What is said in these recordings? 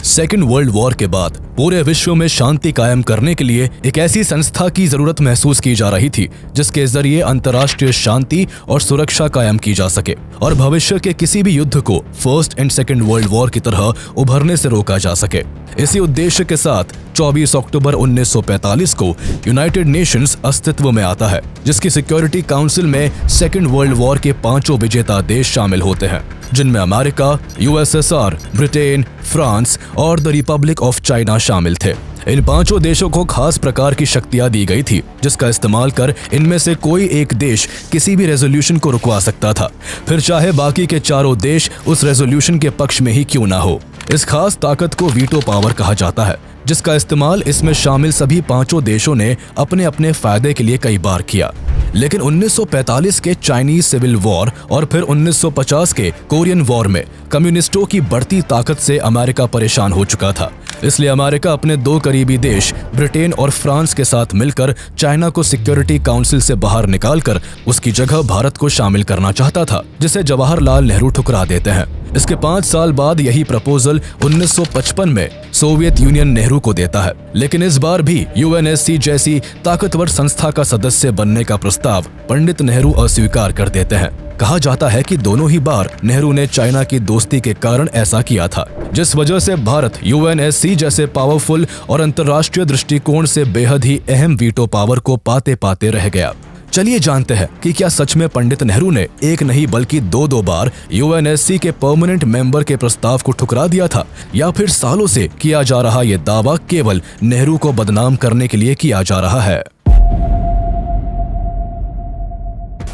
Second world war के बाद पूरे विश्व में शांति कायम करने के लिए एक ऐसी संस्था की जरूरत महसूस की जा रही थी जिसके जरिए अंतर्राष्ट्रीय शांति और सुरक्षा कायम की जा सके और भविष्य के किसी भी युद्ध को first and second world war की तरह उभरने से रोका जा सके। इसी उद्देश्य के साथ 24 अक्टूबर 1945 को यूनाइटेड नेशंस अस्तित्व में आता है, जिसकी सिक्योरिटी काउंसिल में सेकेंड वर्ल्ड वॉर के 5 विजेता देश शामिल होते हैं, जिनमें अमेरिका, यूएसएसआर, ब्रिटेन, फ्रांस और द रिपब्लिक ऑफ चाइना शामिल थे। इन 5 देशों को खास प्रकार की शक्तियां दी गई थी जिसका इस्तेमाल कर इनमें से कोई एक देश किसी भी रेजोल्यूशन को रुकवा सकता था, फिर चाहे बाकी के 4 देश उस रेजोल्यूशन के पक्ष में ही क्यों ना हो। इस खास ताकत को वीटो पावर कहा जाता है, जिसका इस्तेमाल इसमें शामिल सभी 5 देशों ने अपने अपने फायदे के लिए कई बार किया। लेकिन 1945 के चाइनीज सिविल वॉर और फिर 1950 के कोरियन वॉर में कम्युनिस्टों की बढ़ती ताकत से अमेरिका परेशान हो चुका था। इसलिए अमेरिका अपने 2 करीबी देश ब्रिटेन और फ्रांस के साथ मिलकर चाइना को सिक्योरिटी काउंसिल से बाहर निकालकर उसकी जगह भारत को शामिल करना चाहता था, जिसे जवाहरलाल नेहरू ठुकरा देते हैं। इसके 5 साल बाद यही प्रपोजल 1955 में सोवियत यूनियन नेहरू को देता है, लेकिन इस बार भी यूएनएससी जैसी ताकतवर संस्था का सदस्य बनने का प्रस्ताव पंडित नेहरू अस्वीकार कर देते हैं। कहा जाता है कि दोनों ही बार नेहरू ने चाइना की दोस्ती के कारण ऐसा किया था, जिस वजह से भारत यूएनएससी जैसे पावरफुल और अंतर्राष्ट्रीय दृष्टिकोण से बेहद ही अहम वीटो पावर को पाते पाते रह गया। चलिए जानते हैं कि क्या सच में पंडित नेहरू ने एक नहीं बल्कि 2 बार यूएनएससी के परमानेंट मेंबर के प्रस्ताव को ठुकरा दिया था, या फिर सालों से किया जा रहा यह दावा केवल नेहरू को बदनाम करने के लिए किया जा रहा है।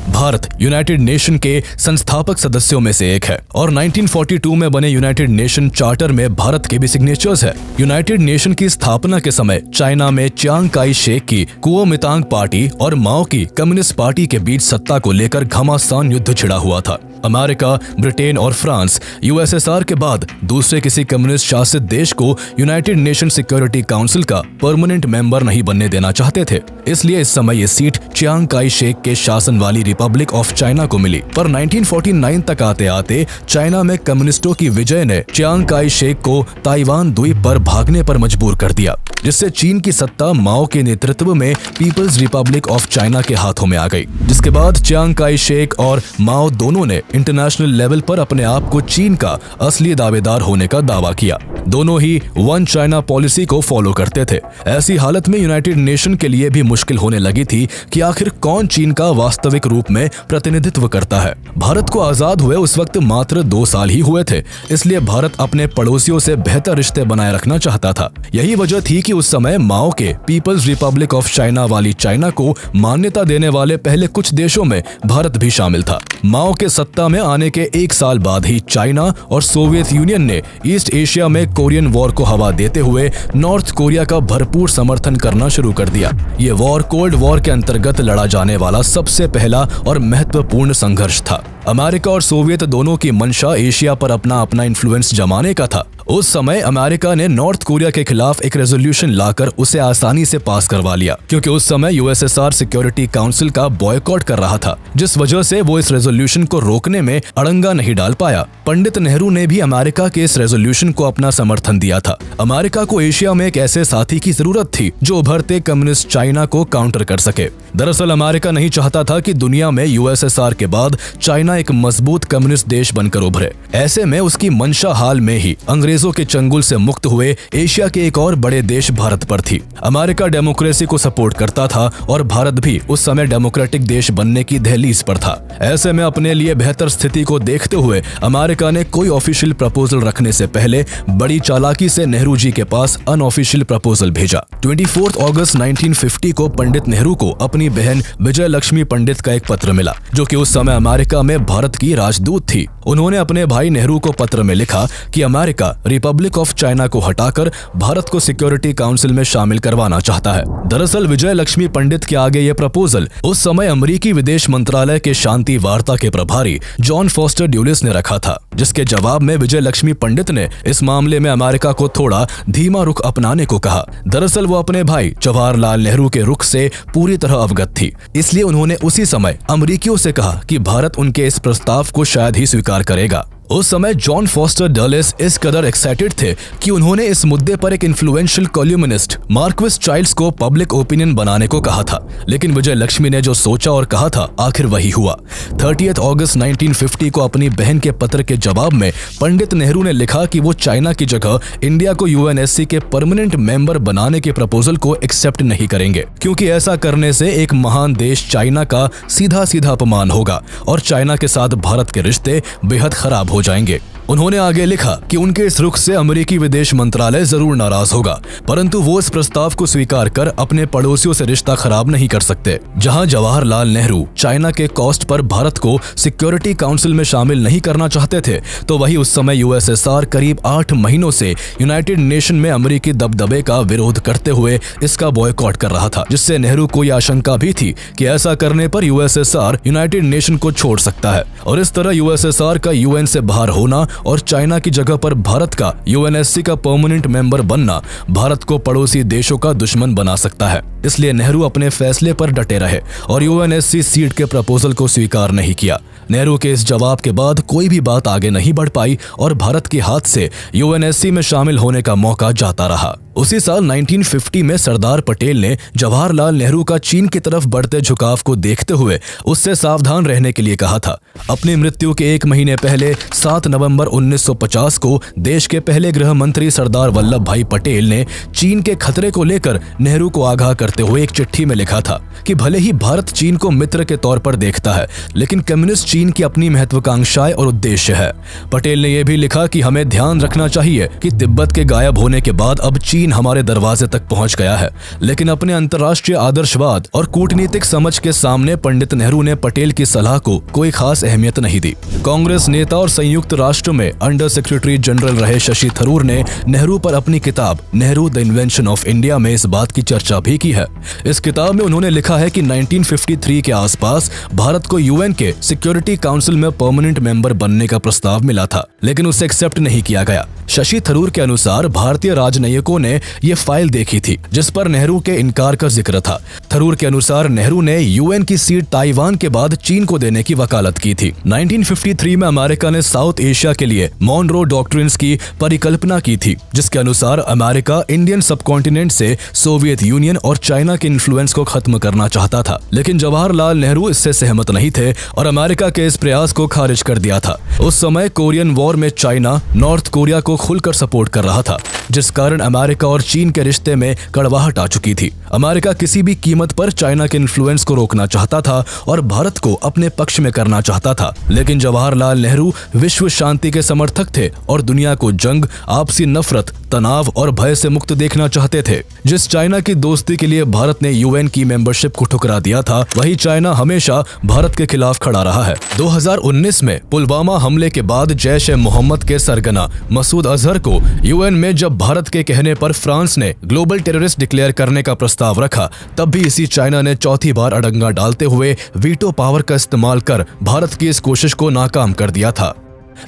भारत यूनाइटेड नेशन के संस्थापक सदस्यों में से एक है और 1942 में बने यूनाइटेड नेशन चार्टर में भारत के भी सिग्नेचर्स है। यूनाइटेड नेशन की स्थापना के समय चाइना में चियांग काई शेक की कुओमितांग पार्टी और माओ की कम्युनिस्ट पार्टी के बीच सत्ता को लेकर घमासान युद्ध छिड़ा हुआ था। अमेरिका, ब्रिटेन और फ्रांस यूएसएसआर के बाद दूसरे किसी कम्युनिस्ट शासित देश को यूनाइटेड नेशन सिक्योरिटी काउंसिल का परमानेंट मेंबर नहीं बनने देना चाहते थे। इसलिए इस समय ये सीट चियांग काई शेक के शासन वाली रिपब्लिक ऑफ चाइना को मिली। पर 1949 तक आते आते चाइना में कम्युनिस्टों की विजय ने चियांग काई शेक को ताइवान द्वीप पर भागने पर मजबूर कर दिया, जिससे चीन की सत्ता माओ के नेतृत्व में पीपल्स रिपब्लिक ऑफ चाइना के हाथों में आ गई। जिसके बाद चियांग काई शेक और माओ दोनों ने इंटरनेशनल लेवल पर अपने आप को चीन का असली दावेदार होने का दावा किया। दोनों ही वन चाइना पॉलिसी को फॉलो करते थे। ऐसी हालत में यूनाइटेड नेशन के लिए भी मुश्किल होने लगी थी कि आखिर कौन चीन का वास्तविक रूप में प्रतिनिधित्व करता है। भारत को आजाद हुए उस वक्त मात्र 2 साल ही हुए थे, इसलिए भारत अपने पड़ोसियों से बेहतर रिश्ते बनाए रखना चाहता था। यही वजह थी कि उस समय माओ के पीपल्स रिपब्लिक ऑफ चाइना वाली चाइना को मान्यता देने वाले पहले कुछ देशों में भारत भी शामिल था। माओ के सत्ता में आने के 1 साल बाद ही चाइना और सोवियत यूनियन ने ईस्ट एशिया में कोरियन वॉर को हवा देते हुए नॉर्थ कोरिया का भरपूर समर्थन करना शुरू कर दिया। ये वॉर कोल्ड वॉर के अंतर्गत लड़ा जाने वाला सबसे पहला और महत्वपूर्ण संघर्ष था। अमेरिका और सोवियत दोनों की मंशा एशिया पर अपना इन्फ्लुएंस जमाने का था। उस समय अमेरिका ने नॉर्थ कोरिया के खिलाफ एक रेजोल्यूशन लाकर उसे आसानी से पास करवा लिया, क्योंकि उस समय यूएसएसआर सिक्योरिटी काउंसिल का बॉयकॉट कर रहा था, जिस वजह से वो इस रेजोल्यूशन को रोकने में अड़ंगा नहीं डाल पाया। पंडित नेहरू ने भी अमेरिका के इस रेजोल्यूशन को अपना समर्थन दिया था। अमेरिका को एशिया में एक ऐसे साथी की जरूरत थी जो उभरते कम्युनिस्ट चाइना को काउंटर कर सके। दरअसल अमेरिका नहीं चाहता था कि दुनिया में यूएसएसआर के बाद चाइना एक मजबूत कम्युनिस्ट देश बनकर उभरे। ऐसे में उसकी मंशा हाल में ही अंग्रेजों के चंगुल से मुक्त हुए एशिया के एक और बड़े देश भारत पर थी। अमेरिका डेमोक्रेसी को सपोर्ट करता था और भारत भी उस समय डेमोक्रेटिक देश बनने की दहलीज पर था। ऐसे में अपने लिए बेहतर स्थिति को देखते हुए अमेरिका ने कोई ऑफिशियल प्रपोजल रखने से पहले बड़ी चालाकी से नेहरू जी के पास अनऑफिशियल प्रपोजल भेजा। 24 अगस्त 1950 को पंडित नेहरू को अपनी बहन विजय लक्ष्मी पंडित का एक पत्र मिला, जो कि उस समय अमेरिका में भारत की राजदूत थी। उन्होंने अपने भाई नेहरू को पत्र में लिखा कि अमेरिका रिपब्लिक ऑफ चाइना को हटाकर भारत को सिक्योरिटी काउंसिल में शामिल करवाना चाहता है। दरअसल विजय लक्ष्मी पंडित के आगे ये प्रपोजल उस समय अमेरिकी विदेश मंत्रालय के शांति वार्ता के प्रभारी जॉन फॉस्टर ड्यूलिस ने रखा था, जिसके जवाब में विजय लक्ष्मी पंडित ने इस मामले में अमेरिका को थोड़ा धीमा रुख अपनाने को कहा। दरअसल वो अपने भाई जवाहरलाल नेहरू के रुख से पूरी तरह अवगत थी, इसलिए उन्होंने उसी समय अमेरिकियों से कहा कि भारत उनके इस प्रस्ताव को शायद ही स्वीकार करेगा। उस समय जॉन फॉस्टर डलेस इस कदर एक्साइटेड थे कि उन्होंने इस मुद्दे पर एक इन्फ्लुएंशियल कॉलुमिनिस्ट मार्क्विस चाइल्ड्स को पब्लिक ओपिनियन बनाने को कहा था। लेकिन विजय लक्ष्मी ने जो सोचा और कहा था आखिर वही हुआ। 30 अगस्त 1950 को अपनी बहन के पत्र के जवाब में पंडित नेहरू ने लिखा कि वो चाइना की जगह इंडिया को यूएनएससी के परमानेंट मेंबर बनाने के प्रपोजल को एक्सेप्ट नहीं करेंगे, क्योंकि ऐसा करने से एक महान देश चाइना का सीधा सीधा अपमान होगा और चाइना के साथ भारत के रिश्ते बेहद खराब हो जाएंगे। उन्होंने आगे लिखा कि उनके इस रुख से अमेरिकी विदेश मंत्रालय जरूर नाराज होगा, परंतु वो इस प्रस्ताव को स्वीकार कर अपने पड़ोसियों से रिश्ता खराब नहीं कर सकते। जहां जवाहरलाल नेहरू चाइना के कॉस्ट पर भारत को सिक्योरिटी काउंसिल में शामिल नहीं करना चाहते थे, तो वही उस समय यूएसएसआर करीब 8 महीनों से यूनाइटेड नेशन में अमेरिकी दबदबे का विरोध करते हुए इसका बॉयकॉट कर रहा था, जिससे नेहरू को यह आशंका भी थी कि ऐसा करने पर यूएसएसआर यूनाइटेड नेशन को छोड़ सकता है और इस तरह यूएसएसआर का यूएन से बाहर होना और चाइना की जगह पर भारत का यूएनएससी का परमानेंट मेंबर बनना भारत को पड़ोसी देशों का दुश्मन बना सकता है। इसलिए नेहरू अपने फैसले पर डटे रहे और यूएनएससी सीट के प्रपोजल को स्वीकार नहीं किया। नेहरू के इस जवाब के बाद कोई भी बात आगे नहीं बढ़ पाई और भारत के हाथ से यूएनएससी में शामिल होने का मौका जाता रहा। उसी साल 1950 में सरदार पटेल ने जवाहरलाल नेहरू का चीन की तरफ बढ़ते झुकाव को देखते हुए उससे सावधान रहने के लिए कहा था। अपनी मृत्यु के 1 महीने पहले 7 नवंबर 1950 को देश के पहले गृह मंत्री सरदार वल्लभ भाई पटेल ने चीन के खतरे को लेकर नेहरू को आगाह करते हुए एक चिट्ठी में लिखा था कि भले ही भारत चीन को मित्र के तौर पर देखता है, लेकिन कम्युनिस्ट चीन की अपनी महत्वाकांक्षाएं और उद्देश्य है। पटेल ने यह भी लिखा कि हमें ध्यान रखना चाहिए कि तिब्बत के गायब होने के बाद अब चीन हमारे दरवाजे तक पहुंच गया है, लेकिन अपने अंतर्राष्ट्रीय आदर्शवाद और कूटनीतिक समझ के सामने पंडित नेहरू ने पटेल की सलाह को कोई खास अहमियत नहीं दी। कांग्रेस नेता और संयुक्त राष्ट्र में अंडर सेक्रेटरी जनरल रहे शशि थरूर ने नेहरू पर अपनी किताब Nehru the invention of India में इस बात की चर्चा भी की है। इस किताब में उन्होंने लिखा है कि 1953 के आसपास भारत को यूएन के सिक्योरिटी काउंसिल में परमानेंट मेंबर बनने का प्रस्ताव मिला था, लेकिन उसे एक्सेप्ट नहीं किया गया। शशि थरूर के अनुसार भारतीय राजनयिकों ने ये फाइल देखी थी जिस पर नेहरू के इनकार का जिक्र था। थरूर के अनुसार नेहरू ने यूएन की सीट ताइवान के बाद चीन को देने की वकालत की थी। 1953 में अमेरिका ने साउथ एशिया के लिए मॉनरो डॉक्ट्रिन्स की परिकल्पना की थी, जिसके अनुसार अमेरिका इंडियन सबकॉन्टिनेंट से सोवियत यूनियन और चाइना के इन्फ्लुएंस को खत्म करना चाहता था, लेकिन जवाहरलाल नेहरू इससे सहमत नहीं थे और अमेरिका के इस प्रयास को खारिज कर दिया था। उस समय कोरियन वॉर में चाइना नॉर्थ कोरिया को खुलकर सपोर्ट कर रहा था, जिस कारण अमेरिका और चीन के रिश्ते में कड़वाहट आ चुकी थी। अमेरिका किसी भी कीमत पर चाइना के इन्फ्लुएंस को रोकना चाहता था और भारत को अपने पक्ष में करना चाहता था, लेकिन जवाहरलाल नेहरू विश्व शांति के समर्थक थे और दुनिया को जंग, आपसी नफरत, तनाव और भय से मुक्त देखना चाहते थे। जिस चाइना की दोस्ती के लिए भारत ने यूएन की मेंबरशिप को ठुकरा दिया था, वही चाइना हमेशा भारत के खिलाफ खड़ा रहा है। 2019 में पुलवामा हमले के बाद जैश ए मोहम्मद के सरगना मसूद अजहर को यूएन में जब भारत के कहने पर फ्रांस ने ग्लोबल टेररिस्ट डिक्लेयर करने का प्रस्ताव रखा, तब भी इसी चाइना ने चौथी बार अड़ंगा डालते हुए वीटो पावर का इस्तेमाल कर भारत की इस कोशिश को नाकाम कर दिया था।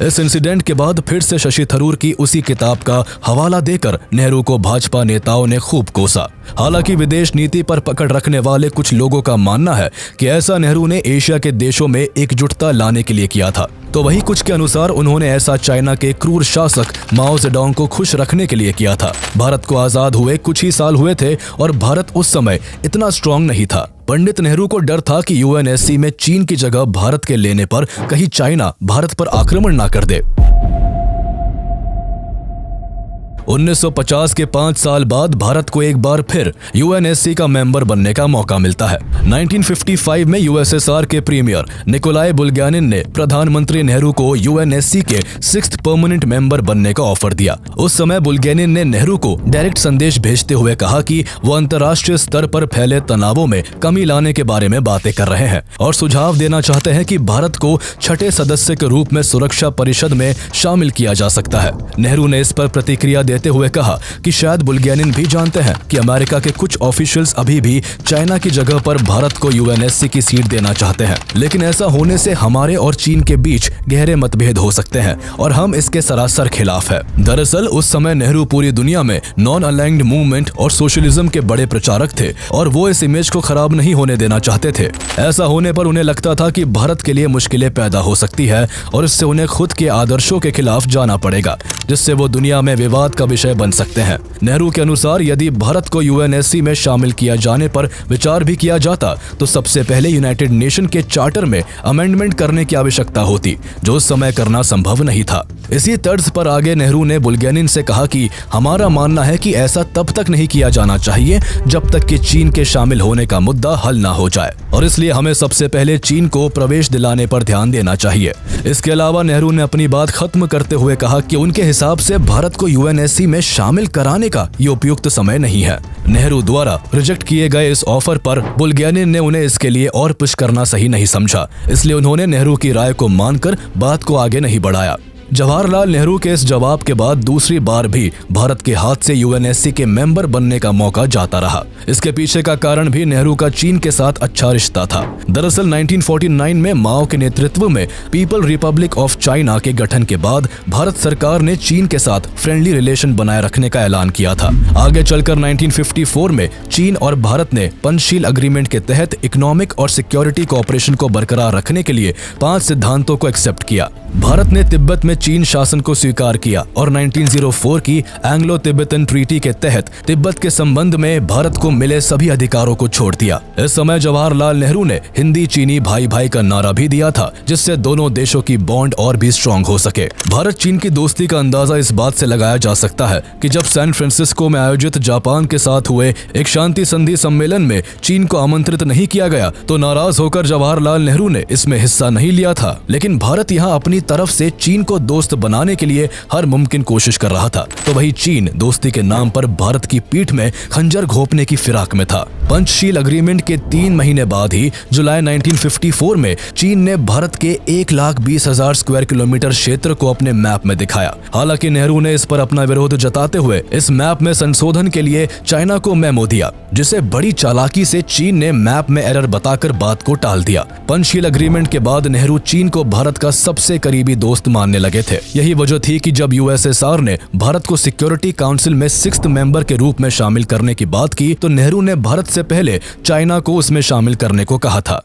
इस इंसिडेंट के बाद फिर से शशि थरूर की उसी किताब का हवाला देकर नेहरू को भाजपा नेताओं ने खूब कोसा। हालांकि विदेश नीति पर पकड़ रखने वाले कुछ लोगों का मानना है कि ऐसा नेहरू ने एशिया के देशों में एकजुटता लाने के लिए किया था, तो वही कुछ के अनुसार उन्होंने ऐसा चाइना के क्रूर शासक माओ जेडोंग को खुश रखने के लिए किया था। भारत को आजाद हुए कुछ ही साल हुए थे और भारत उस समय इतना स्ट्रांग नहीं था। पंडित नेहरू को डर था कि यूएनएससी में चीन की जगह भारत के लेने पर कहीं चाइना भारत पर आक्रमण ना कर दे। 1950 के 5 साल बाद भारत को एक बार फिर यूएनएससी का मेंबर बनने का मौका मिलता है। 1955 में यूएसएसआर के प्रीमियर निकोलाई बुल्गैनिन ने प्रधानमंत्री नेहरू को यूएनएससी के 6th परमानेंट मेंबर बनने का ऑफर दिया। उस समय बुल्गैनिन ने नेहरू को डायरेक्ट संदेश भेजते हुए कहा कि वो अंतर्राष्ट्रीय स्तर पर फैले तनावों में कमी लाने के बारे में बातें कर रहे हैं और सुझाव देना चाहते हैं कि भारत को 6ठे सदस्य के रूप में सुरक्षा परिषद में शामिल किया जा सकता है। नेहरू ने इस पर प्रतिक्रिया देते हुए कहा कि शायद बुल्गेनिन भी जानते हैं कि अमेरिका के कुछ ऑफिशियल्स अभी भी चाइना की जगह पर भारत को यूएनएससी की सीट देना चाहते हैं, लेकिन ऐसा होने से हमारे और चीन के बीच गहरे मतभेद हो सकते हैं और हम इसके सरासर खिलाफ है। दरअसल उस समय नेहरू पूरी दुनिया में नॉन अलाइन्ड मूवमेंट और सोशलिज्म के बड़े प्रचारक थे और वो इस इमेज को खराब नहीं होने देना चाहते थे। ऐसा होने पर उन्हें लगता था कि भारत के लिए मुश्किलें पैदा हो सकती है और इससे उन्हें खुद के आदर्शों के खिलाफ जाना पड़ेगा, जिससे वो दुनिया में विवाद का विषय बन सकते हैं। नेहरू के अनुसार यदि भारत को यूएनएससी में शामिल किया जाने पर विचार भी किया जाता तो सबसे पहले यूनाइटेड नेशन के चार्टर में अमेंडमेंट करने की आवश्यकता होती, जो उस समय करना संभव नहीं था। इसी तर्ज पर आगे नेहरू ने बुल्गेनिन से कहा कि हमारा मानना है कि ऐसा तब तक नहीं किया जाना चाहिए जब तक कि चीन के शामिल होने का मुद्दा हल ना हो जाए, और इसलिए हमें सबसे पहले चीन को प्रवेश दिलाने पर ध्यान देना चाहिए। इसके अलावा नेहरू ने अपनी बात खत्म करते हुए कहा कि उनके हिसाब से भारत को यूएनएससी में शामिल कराने का ये उपयुक्त समय नहीं है। नेहरू द्वारा रिजेक्ट किए गए इस ऑफर पर बुल्गेनिन ने उन्हें इसके लिए और पुश करना सही नहीं समझा, इसलिए उन्होंने नेहरू की राय को मानकर बात को आगे नहीं बढ़ाया। जवाहरलाल नेहरू के इस जवाब के बाद दूसरी बार भी भारत के हाथ से यूएनएससी के मेंबर बनने का मौका जाता रहा। इसके पीछे का कारण भी नेहरू का चीन के साथ अच्छा रिश्ता था। दरअसल 1949 में माओ के नेतृत्व में पीपल रिपब्लिक ऑफ चाइना के गठन के बाद भारत सरकार ने चीन के साथ फ्रेंडली रिलेशन बनाए रखने का ऐलान किया था। आगे चलकर 1954 में चीन और भारत ने पंचशील अग्रीमेंट के तहत इकोनॉमिक और सिक्योरिटी कोऑपरेशन को बरकरार रखने के लिए 5 सिद्धांतों को एक्सेप्ट किया। भारत ने तिब्बत में चीन शासन को स्वीकार किया और 1904 की एंग्लो तिब्बतन ट्रीटी के तहत तिब्बत के संबंध में भारत को मिले सभी अधिकारों को छोड़ दिया। इस समय जवाहरलाल नेहरू ने हिंदी चीनी भाई भाई का नारा भी दिया था, जिससे दोनों देशों की बॉन्ड और भी स्ट्रॉन्ग हो सके। भारत चीन की दोस्ती का अंदाजा इस बात से लगाया जा सकता है कि जब सैन फ्रांसिस्को में आयोजित जापान के साथ हुए एक शांति संधि सम्मेलन में चीन को आमंत्रित नहीं किया गया तो नाराज होकर जवाहरलाल नेहरू ने इसमें हिस्सा नहीं लिया था, लेकिन भारत यहाँ अपनी तरफ से चीन को दोस्त बनाने के लिए हर मुमकिन कोशिश कर रहा था, तो वही चीन दोस्ती के नाम पर भारत की पीठ में खंजर घोंपने की फिराक में था। पंचशील अग्रीमेंट के 3 महीने बाद ही जुलाई 1954 में चीन ने भारत के 1,20,000 स्क्वायर किलोमीटर क्षेत्र को अपने मैप में दिखाया। हालांकि नेहरू ने इस पर अपना विरोध जताते हुए इस मैप में संशोधन के लिए चाइना को मेमो दिया, जिसे बड़ी चालाकी से चीन ने मैप में एरर बताकर बात को टाल दिया। पंचशील अग्रीमेंट के बाद नेहरू चीन को भारत का सबसे करीबी दोस्त मानने लगे थे। यही वजह थी कि जब यूएसएसआर ने भारत को सिक्योरिटी काउंसिल में 6th मेंबर के रूप में शामिल करने की बात की तो नेहरू ने भारत से पहले चाइना को उसमें शामिल करने को कहा था।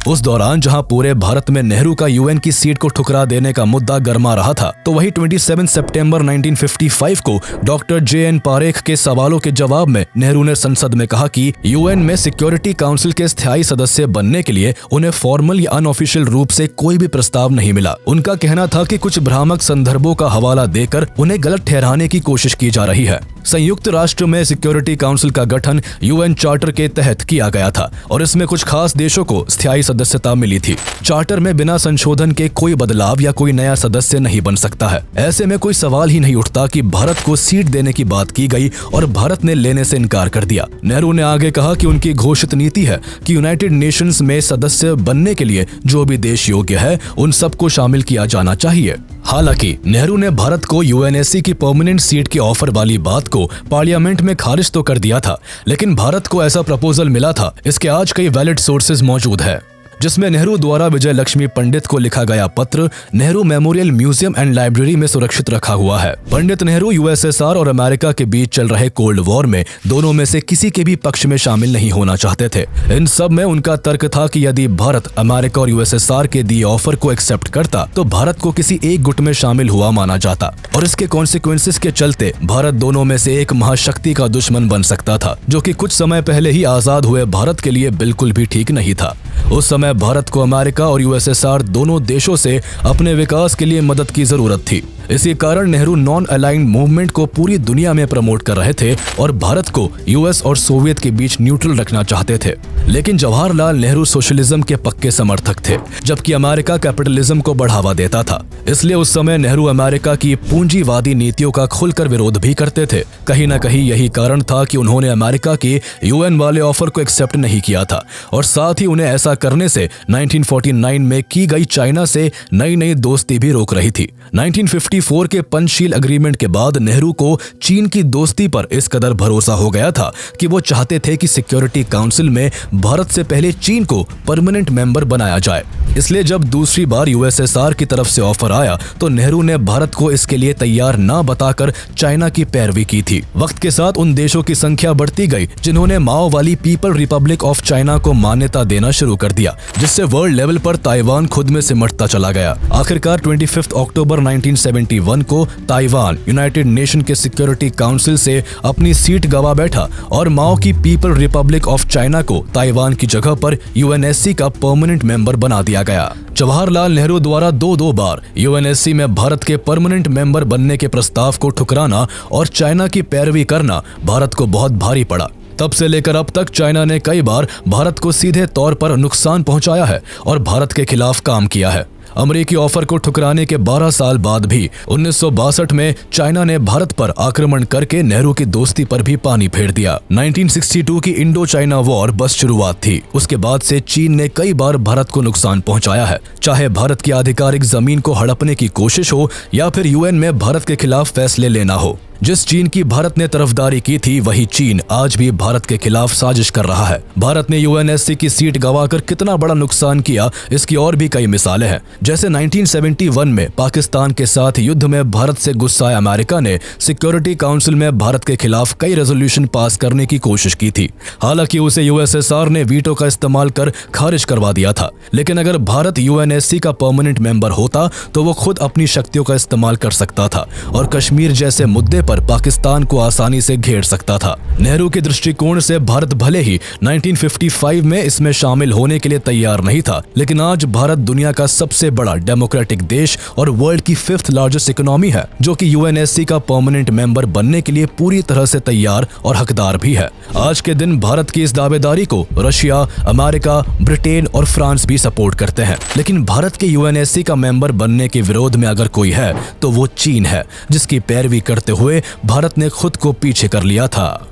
उस दौरान जहां पूरे भारत में नेहरू का यूएन की सीट को ठुकरा देने का मुद्दा गर्मा रहा था, तो वही 27 सितंबर 1955 को डॉक्टर JN पारेख के सवालों के जवाब में नेहरू ने संसद में कहा कि यूएन में सिक्योरिटी काउंसिल के स्थायी सदस्य बनने के लिए उन्हें फॉर्मल या अनऑफिशियल रूप से कोई भी प्रस्ताव नहीं मिला। उनका कहना था कि कुछ भ्रामक संदर्भों का हवाला देकर उन्हें गलत ठहराने की कोशिश की जा रही है। संयुक्त राष्ट्र में सिक्योरिटी काउंसिल का गठन यूएन चार्टर के तहत किया गया था और इसमें कुछ खास देशों को स्थायी सदस्यता मिली थी। चार्टर में बिना संशोधन के कोई बदलाव या कोई नया सदस्य नहीं बन सकता है। ऐसे में कोई सवाल ही नहीं उठता कि भारत को सीट देने की बात की गई और भारत ने लेने से इनकार कर दिया। नेहरू ने आगे कहा कि उनकी घोषित नीति है कि यूनाइटेड नेशंस में सदस्य बनने के लिए जो भी देश योग्य है उन सबको शामिल किया जाना चाहिए। हालांकि नेहरू ने भारत को यूएनएससी की परमानेंट सीट की ऑफर वाली बात को पार्लियामेंट में खारिज तो कर दिया था, लेकिन भारत को ऐसा प्रपोजल मिला था। इसके आज कई वैलिड सोर्सेज मौजूद है, जिसमें नेहरू द्वारा विजय लक्ष्मी पंडित को लिखा गया पत्र Nehru memorial museum and library में सुरक्षित रखा हुआ है। पंडित नेहरू यूएसएसआर और अमेरिका के बीच चल रहे कोल्ड वॉर में दोनों में से किसी के भी पक्ष में शामिल नहीं होना चाहते थे। इन सब में उनका तर्क था कि यदि भारत अमेरिका और यूएसएसआर के दिए ऑफर को एक्सेप्ट करता तो भारत को किसी एक गुट में शामिल हुआ माना जाता और इसके कॉन्सिक्वेंसेस के चलते भारत दोनों में से एक महाशक्ति का दुश्मन बन सकता था, जो कि कुछ समय पहले ही आजाद हुए भारत के लिए बिल्कुल भी ठीक नहीं था। उस समय भारत को अमेरिका और यूएसएसआर दोनों देशों से अपने विकास के लिए मदद की जरूरत थी। इसी कारण नेहरू नॉन अलाइन्ड मूवमेंट को पूरी दुनिया में प्रमोट कर रहे थे और भारत को यूएस और सोवियत के बीच न्यूट्रल रखना चाहते थे। लेकिन जवाहरलाल नेहरू सोशलिज्म के पक्के समर्थक थे, जबकि अमेरिका कैपिटलिज्म को बढ़ावा देता था। इसलिए उस समय नेहरू अमेरिका की पूंजीवादी नीतियों का खुलकर विरोध भी करते थे। कहीं न कहीं यही कारण था कि उन्होंने अमेरिका के यूएन वाले ऑफर को एक्सेप्ट नहीं किया था और साथ ही उन्हें ऐसा करने से 1949 में की गई चाइना से नई दोस्ती भी रोक रही थी। 1954 1954 के पंचशील एग्रीमेंट के बाद नेहरू को चीन की दोस्ती पर इस कदर भरोसा हो गया था कि वो चाहते थे कि सिक्योरिटी काउंसिल में भारत से पहले चीन को परमानेंट मेंबर बनाया जाए। इसलिए जब दूसरी बार यूएसएसआर की तरफ से ऑफर आया तो नेहरू ने भारत को इसके लिए तैयार न बताकर चाइना की पैरवी की थी। वक्त के साथ उन देशों की संख्या बढ़ती गई जिन्होंने माओ वाली पीपल रिपब्लिक ऑफ चाइना को मान्यता देना शुरू कर दिया, जिससे वर्ल्ड लेवल पर ताइवान खुद में सिमटता चला गया। आखिरकार 25 अक्टूबर 1971 को ताइवान यूनाइटेड नेशन के सिक्योरिटी काउंसिल से अपनी सीट गवा बैठा और माओ की पीपल रिपब्लिक ऑफ चाइना को ताइवान की जगह पर यूएनएससी का परमानेंट मेंबर बना दिया गया। जवाहरलाल नेहरू द्वारा दो बार यूएनएससी में भारत के परमानेंट मेंबर बनने के प्रस्ताव को ठुकराना और चाइना की पैरवी करना भारत को बहुत भारी पड़ा। तब से लेकर अब तक चाइना ने कई बार भारत को सीधे तौर पर नुकसान पहुंचाया है और भारत के खिलाफ काम किया है। अमेरिकी ऑफर को ठुकराने के 12 साल बाद भी 1962 में चाइना ने भारत पर आक्रमण करके नेहरू की दोस्ती पर भी पानी फेर दिया। 1962 की इंडो चाइना वॉर बस शुरुआत थी। उसके बाद से चीन ने कई बार भारत को नुकसान पहुंचाया है, चाहे भारत की आधिकारिक जमीन को हड़पने की कोशिश हो या फिर यूएन में भारत के खिलाफ फैसले लेना हो। जिस चीन की भारत ने तरफदारी की थी वही चीन आज भी भारत के खिलाफ साजिश कर रहा है। भारत ने यूएनएससी की सीट गंवाकर कितना बड़ा नुकसान किया, इसकी और भी कई मिसालें हैं। जैसे 1971 में पाकिस्तान के साथ युद्ध में भारत से गुस्साए अमेरिका ने सिक्योरिटी काउंसिल में भारत के खिलाफ कई रेजोल्यूशन पास करने की कोशिश की थी। हालांकि उसे यूएसएसआर ने वीटो का इस्तेमाल कर खारिज करवा दिया था। लेकिन अगर भारत यूएनएससी का परमानेंट मेंबर होता तो वो खुद अपनी शक्तियों का इस्तेमाल कर सकता था और कश्मीर जैसे मुद्दे पर पाकिस्तान को आसानी से घेर सकता था। नेहरू के दृष्टिकोण से भारत भले ही 1955 में इसमें शामिल होने के लिए तैयार नहीं था, लेकिन आज भारत दुनिया का सबसे बड़ा डेमोक्रेटिक देश और वर्ल्ड की 5th लार्जेस्ट इकोनॉमी है, जो कि यूएनएससी का परमानेंट मेंबर बनने के लिए पूरी तरह से तैयार और हकदार भी है। आज के दिन भारत की इस दावेदारी को रशिया, अमेरिका, ब्रिटेन और फ्रांस भी सपोर्ट करते हैं। लेकिन भारत के यूएनएससी का मेंबर बनने के विरोध में अगर कोई है तो वो चीन है, जिसकी पैरवी करते हुए भारत ने खुद को पीछे कर लिया था।